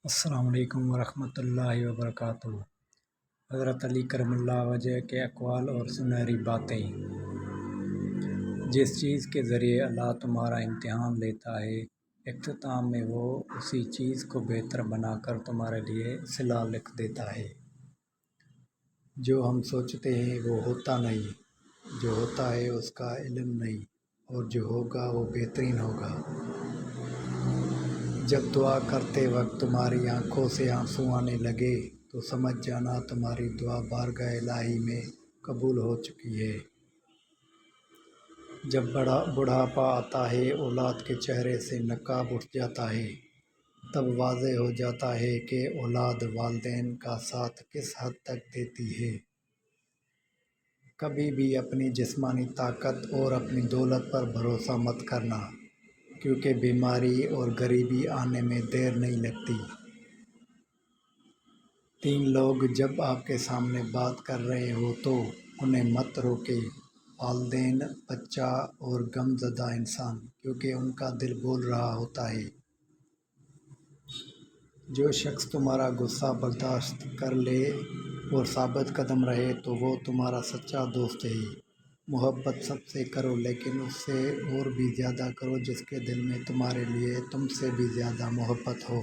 السلام علیکم ورحمۃ اللہ وبرکاتہ۔ حضرت علی کرم اللہ وجہ کے اقوال اور سنہری باتیں۔ جس چیز کے ذریعے اللہ تمہارا امتحان لیتا ہے، اختتام میں وہ اسی چیز کو بہتر بنا کر تمہارے لیے صلہ لکھ دیتا ہے۔ جو ہم سوچتے ہیں وہ ہوتا نہیں، جو ہوتا ہے اس کا علم نہیں، اور جو ہوگا وہ بہترین ہوگا۔ جب دعا کرتے وقت تمہاری آنکھوں سے آنسو آنے لگے تو سمجھ جانا تمہاری دعا بارگاہ الہی میں قبول ہو چکی ہے۔ جب بڑھاپا آتا ہے، اولاد کے چہرے سے نقاب اٹھ جاتا ہے، تب واضح ہو جاتا ہے کہ اولاد والدین کا ساتھ کس حد تک دیتی ہے۔ کبھی بھی اپنی جسمانی طاقت اور اپنی دولت پر بھروسہ مت کرنا، کیونکہ بیماری اور غریبی آنے میں دیر نہیں لگتی۔ 3 لوگ جب آپ کے سامنے بات کر رہے ہو تو انہیں مت روکے: والدین، بچہ اور غم زدہ انسان، کیونکہ ان کا دل بول رہا ہوتا ہے۔ جو شخص تمہارا غصہ برداشت کر لے اور ثابت قدم رہے تو وہ تمہارا سچا دوست ہے۔ محبت سب سے کرو، لیکن اس سے اور بھی زیادہ کرو جس کے دل میں تمہارے لیے تم سے بھی زیادہ محبت ہو۔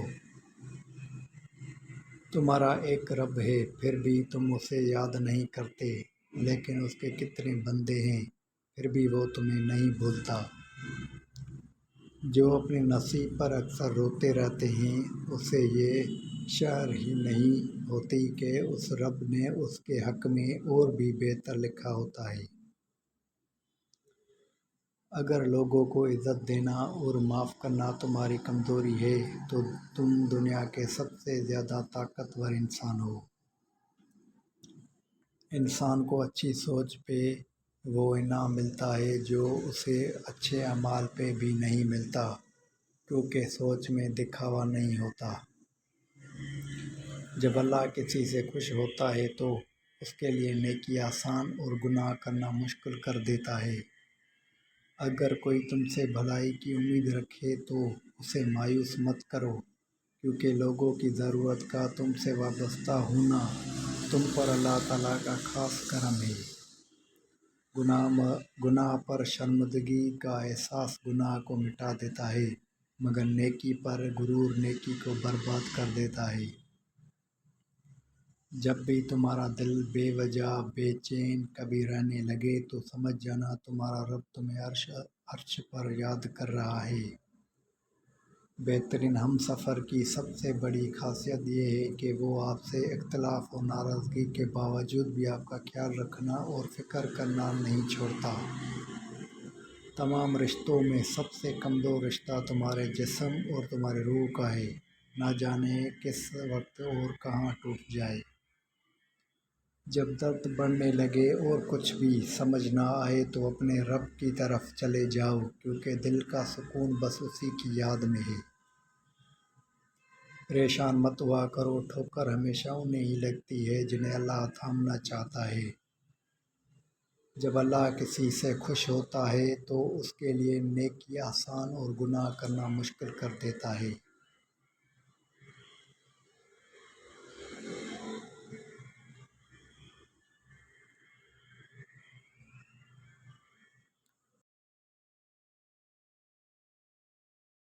تمہارا ایک رب ہے، پھر بھی تم اسے یاد نہیں کرتے، لیکن اس کے کتنے بندے ہیں، پھر بھی وہ تمہیں نہیں بھولتا۔ جو اپنے نصیب پر اکثر روتے رہتے ہیں، اسے یہ شعر ہی نہیں ہوتی کہ اس رب نے اس کے حق میں اور بھی بہتر لکھا ہوتا ہے۔ اگر لوگوں کو عزت دینا اور معاف کرنا تمہاری کمزوری ہے تو تم دنیا کے سب سے زیادہ طاقتور انسان ہو۔ انسان کو اچھی سوچ پہ وہ انعام ملتا ہے جو اسے اچھے اعمال پہ بھی نہیں ملتا، کیونکہ سوچ میں دکھاوا نہیں ہوتا۔ جب اللہ کسی سے خوش ہوتا ہے تو اس کے لیے نیکی آسان اور گناہ کرنا مشکل کر دیتا ہے۔ اگر کوئی تم سے بھلائی کی امید رکھے تو اسے مایوس مت کرو، کیونکہ لوگوں کی ضرورت کا تم سے وابستہ ہونا تم پر اللہ تعالیٰ کا خاص کرم ہے۔ گناہ پر شرمندگی کا احساس گناہ کو مٹا دیتا ہے، مگر نیکی پر غرور نیکی کو برباد کر دیتا ہے۔ جب بھی تمہارا دل بے وجہ بے چین کبھی رہنے لگے تو سمجھ جانا تمہارا رب تمہیں عرش پر یاد کر رہا ہے۔ بہترین ہم سفر کی سب سے بڑی خاصیت یہ ہے کہ وہ آپ سے اختلاف اور ناراضگی کے باوجود بھی آپ کا خیال رکھنا اور فکر کرنا نہیں چھوڑتا۔ تمام رشتوں میں سب سے کمزور رشتہ تمہارے جسم اور تمہاری روح کا ہے، نہ جانے کس وقت اور کہاں ٹوٹ جائے۔ جب درد بڑھنے لگے اور کچھ بھی سمجھ نہ آئے تو اپنے رب کی طرف چلے جاؤ، کیونکہ دل کا سکون بس اسی کی یاد میں ہے۔ پریشان مت ہوا کرو، ٹھوکر ہمیشہ انہیں ہی لگتی ہے جنہیں اللہ تھامنا چاہتا ہے۔ جب اللہ کسی سے خوش ہوتا ہے تو اس کے لیے نیکی آسان اور گناہ کرنا مشکل کر دیتا ہے۔